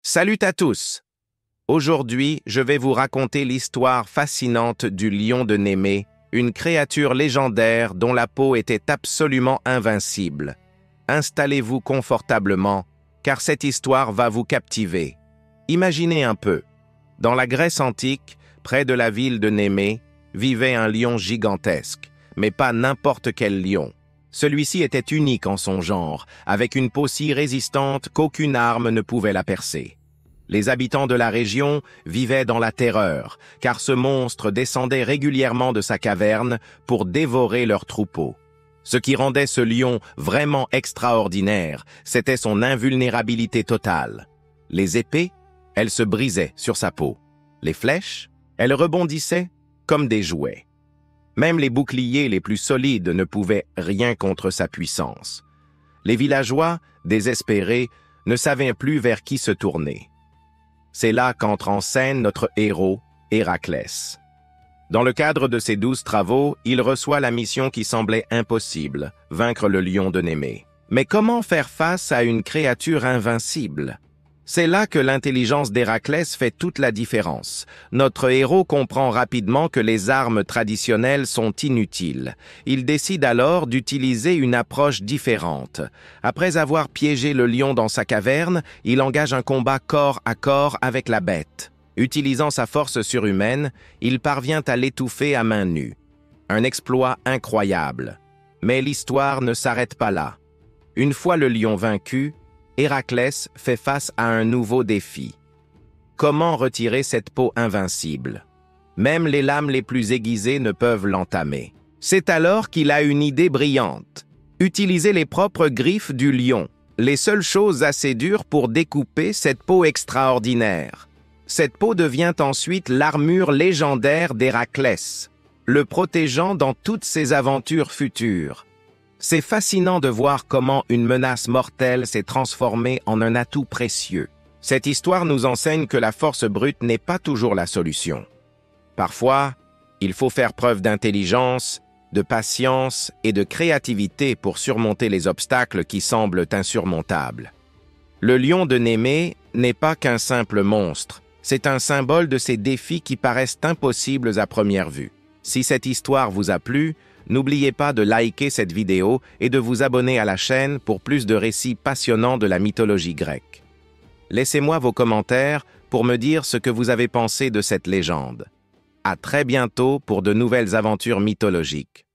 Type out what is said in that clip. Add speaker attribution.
Speaker 1: Salut à tous! Aujourd'hui, je vais vous raconter l'histoire fascinante du lion de Némée, une créature légendaire dont la peau était absolument invincible. Installez-vous confortablement, car cette histoire va vous captiver. Imaginez un peu. Dans la Grèce antique, près de la ville de Némée, vivait un lion gigantesque, mais pas n'importe quel lion. Celui-ci était unique en son genre, avec une peau si résistante qu'aucune arme ne pouvait la percer. Les habitants de la région vivaient dans la terreur, car ce monstre descendait régulièrement de sa caverne pour dévorer leurs troupeaux. Ce qui rendait ce lion vraiment extraordinaire, c'était son invulnérabilité totale. Les épées, elles se brisaient sur sa peau. Les flèches, elles rebondissaient comme des jouets. Même les boucliers les plus solides ne pouvaient rien contre sa puissance. Les villageois, désespérés, ne savaient plus vers qui se tourner. C'est là qu'entre en scène notre héros, Héraclès. Dans le cadre de ses 12 travaux, il reçoit la mission qui semblait impossible, vaincre le lion de Némée. Mais comment faire face à une créature invincible? C'est là que l'intelligence d'Héraclès fait toute la différence. Notre héros comprend rapidement que les armes traditionnelles sont inutiles. Il décide alors d'utiliser une approche différente. Après avoir piégé le lion dans sa caverne, il engage un combat corps à corps avec la bête. Utilisant sa force surhumaine, il parvient à l'étouffer à main nue. Un exploit incroyable. Mais l'histoire ne s'arrête pas là. Une fois le lion vaincu, Héraclès fait face à un nouveau défi. Comment retirer cette peau invincible? Même les lames les plus aiguisées ne peuvent l'entamer. C'est alors qu'il a une idée brillante. Utiliser les propres griffes du lion, les seules choses assez dures pour découper cette peau extraordinaire. Cette peau devient ensuite l'armure légendaire d'Héraclès, le protégeant dans toutes ses aventures futures. C'est fascinant de voir comment une menace mortelle s'est transformée en un atout précieux. Cette histoire nous enseigne que la force brute n'est pas toujours la solution. Parfois, il faut faire preuve d'intelligence, de patience et de créativité pour surmonter les obstacles qui semblent insurmontables. Le lion de Némée n'est pas qu'un simple monstre, c'est un symbole de ces défis qui paraissent impossibles à première vue. Si cette histoire vous a plu, n'oubliez pas de liker cette vidéo et de vous abonner à la chaîne pour plus de récits passionnants de la mythologie grecque. Laissez-moi vos commentaires pour me dire ce que vous avez pensé de cette légende. À très bientôt pour de nouvelles aventures mythologiques.